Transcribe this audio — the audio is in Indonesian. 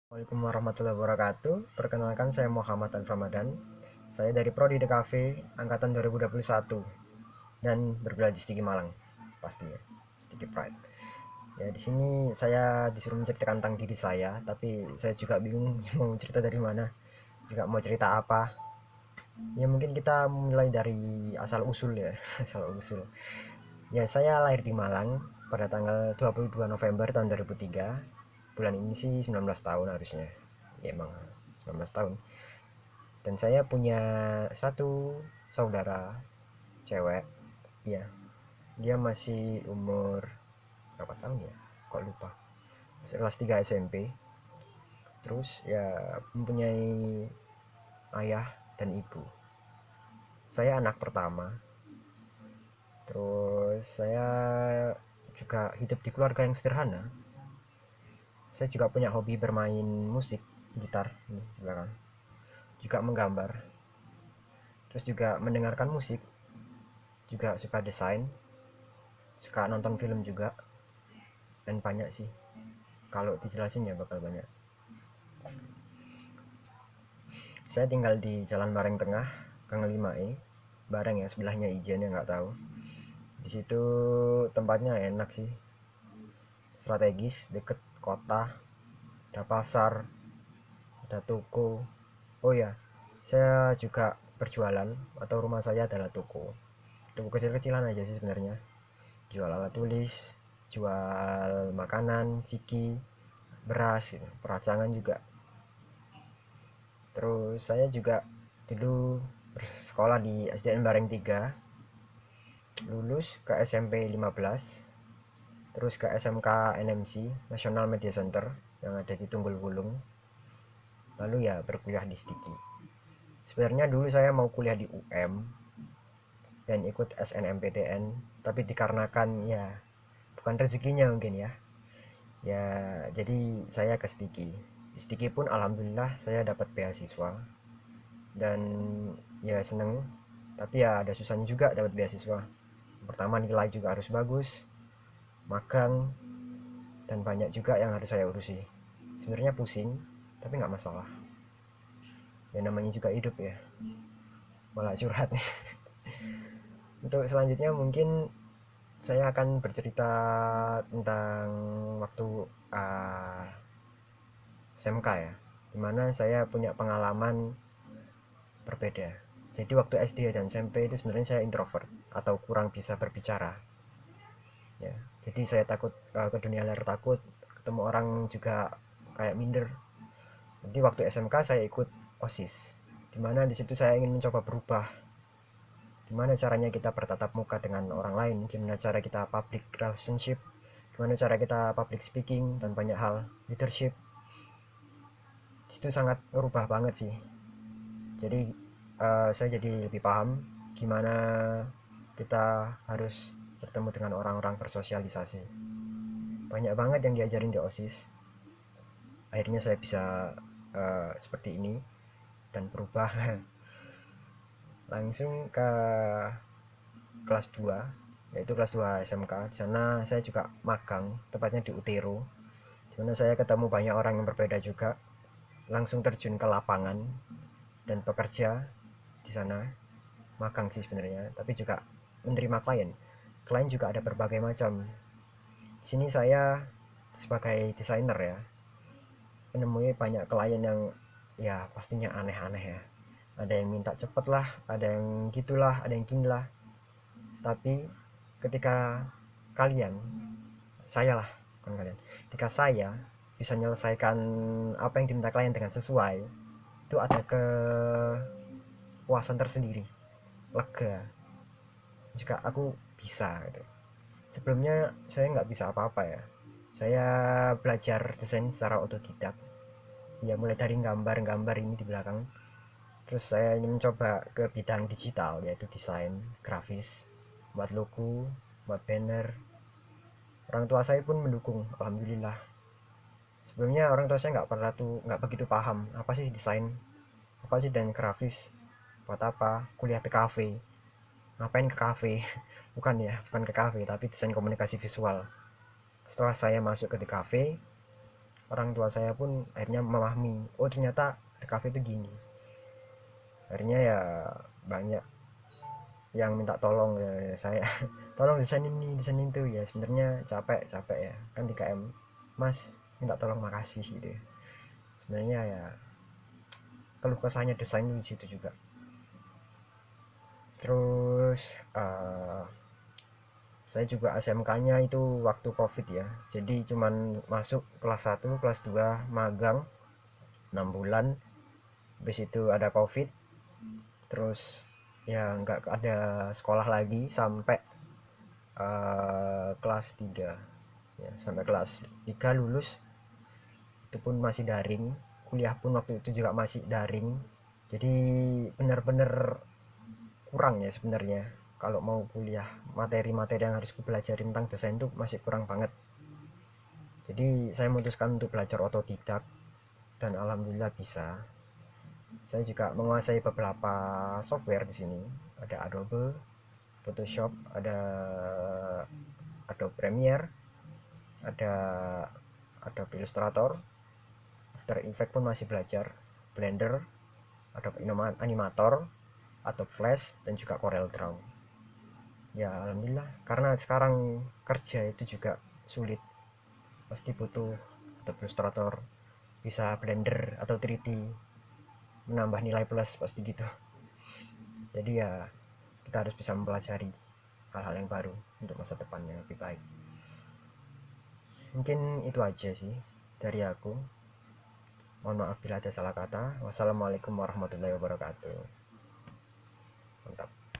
Assalamualaikum warahmatullahi wabarakatuh. Perkenalkan, saya Muhammad Al Ramadan. Saya dari Prodi DKV angkatan 2021 dan bergelar di Stigi Malang, pastinya Stigi Pride. Ya, di sini saya disuruh menceritakan tentang diri saya, tapi saya juga bingung mau cerita dari mana, juga mau cerita apa. Ya mungkin kita mulai dari asal usul ya, asal usul. Ya, saya lahir di Malang pada tanggal 22 November tahun 2003. Bulan ini sih 19 tahun harusnya. Ya emang 19 tahun. Dan saya punya satu saudara cewek. Iya, dia masih umur berapa tahun ya? Kok lupa. Masih kelas 3 SMP. Terus ya mempunyai ayah dan ibu. Saya anak pertama. Terus saya juga hidup di keluarga yang sederhana. Saya juga punya hobi bermain musik, gitar ini di belakang. Juga menggambar. Terus juga mendengarkan musik. Juga suka desain. Suka nonton film juga. Dan banyak sih. Kalau dijelasin ya bakal banyak. Saya tinggal di Jalan Bareng Tengah, Gang 5E. Bareng ya, sebelahnya Ijen ya nggak tahu. Di situ tempatnya enak sih, strategis, deket kota, ada pasar, ada toko. Oh ya, saya juga berjualan atau rumah saya adalah toko. Toko kecil-kecilan aja sih sebenarnya. Jual alat tulis, jual makanan, ciki, beras, gitu. Peracangan juga. Terus saya juga dulu bersekolah di SDN Bareng 3, lulus ke SMP 15, terus ke SMK NMC, National Media Center, yang ada di Tunggul Wulung. Lalu ya berkuliah di Stiki. Sebenarnya dulu saya mau kuliah di UM dan ikut SNMPTN, tapi dikarenakan ya bukan rezekinya mungkin ya. Ya, jadi saya ke Stiki. Di Stiki pun alhamdulillah saya dapat beasiswa dan ya seneng, tapi ya ada susahnya juga dapat beasiswa. Pertama, nilai juga harus bagus, magang, dan banyak juga yang harus saya urusi. Sebenarnya pusing, tapi nggak masalah. Ya namanya juga hidup ya, malah curhat nih. Untuk selanjutnya mungkin saya akan bercerita tentang waktu uh, SMK ya, dimana saya punya pengalaman berbeda. Jadi waktu SD dan SMP itu sebenarnya saya introvert atau kurang bisa berbicara. Ya, jadi saya takut ke dunia luar, takut ketemu orang juga kayak minder. Jadi waktu SMK saya ikut OSIS, dimana di situ saya ingin mencoba berubah. Gimana caranya kita bertatap muka dengan orang lain, gimana cara kita public relationship, gimana cara kita public speaking, dan banyak hal, leadership. Di situ sangat berubah banget sih. Jadi saya jadi lebih paham gimana kita harus bertemu dengan orang-orang, bersosialisasi. Banyak banget yang diajarin di OSIS. Akhirnya saya bisa seperti ini dan berubah. Langsung ke kelas 2, yaitu kelas 2 SMK. Di sana saya juga magang, tepatnya di Utero. Di mana saya ketemu banyak orang yang berbeda juga. Langsung terjun ke lapangan dan bekerja di sana. Magang sih sebenarnya, tapi juga menerima klien. Klien juga ada berbagai macam. Di sini saya sebagai desainer ya, menemui banyak klien yang ya pastinya aneh-aneh ya. Ada yang minta cepet lah, ada yang gitulah, ada yang gini lah. Tapi ketika kalian, saya lah, bukan kalian, ketika saya bisa menyelesaikan apa yang diminta klien dengan sesuai, itu ada kepuasan tersendiri, lega. Jika aku bisa gitu. Sebelumnya saya nggak bisa apa-apa ya. Saya belajar desain secara otodidak. Ya mulai dari gambar-gambar ini di belakang. Terus saya ingin mencoba ke bidang digital, yaitu desain grafis, buat logo, buat banner. Orang tua saya pun mendukung, alhamdulillah. Sebelumnya orang tua saya nggak begitu paham apa sih desain, apa sih dan grafis, buat apa, kuliah di kafe, ngapain ke kafe. Bukan ya, bukan ke kafe, tapi desain komunikasi visual. Setelah saya masuk ke di kafe, orang tua saya pun akhirnya memahami, oh ternyata TKV itu gini. Akhirnya ya banyak yang minta tolong ya, saya tolong desain ini desain itu ya, sebenarnya capek ya kan 3M, mas minta tolong makasih gitu ya. Sebenarnya ya keluh kesahnya desain di situ juga. Terus uh, saya juga SMK-nya itu waktu COVID ya, jadi cuman masuk kelas 1 kelas 2 magang 6 bulan, habis itu ada COVID, terus ya nggak ada sekolah lagi sampai kelas 3 ya, sampai kelas 3 lulus itu pun masih daring, kuliah pun waktu itu juga masih daring. Jadi benar-benar kurang ya sebenarnya, kalau mau kuliah materi-materi yang harus kupelajarin tentang desain itu masih kurang banget. Jadi saya memutuskan untuk belajar otodidak dan alhamdulillah bisa. Saya juga menguasai beberapa software di sini. Ada Adobe, Photoshop, ada Adobe Premiere, ada Adobe Illustrator, After Effects pun masih belajar, Blender, Adobe Animator, Adobe Flash, dan juga Corel Draw. Ya alhamdulillah, karena sekarang kerja itu juga sulit, pasti butuh Adobe Illustrator, bisa Blender atau 3D, menambah nilai plus pasti gitu. Jadi ya kita harus bisa mempelajari hal-hal yang baru untuk masa depan yang lebih baik. Mungkin itu aja sih dari aku. Mohon maaf bila ada salah kata. Wassalamualaikum warahmatullahi wabarakatuh. Mantap.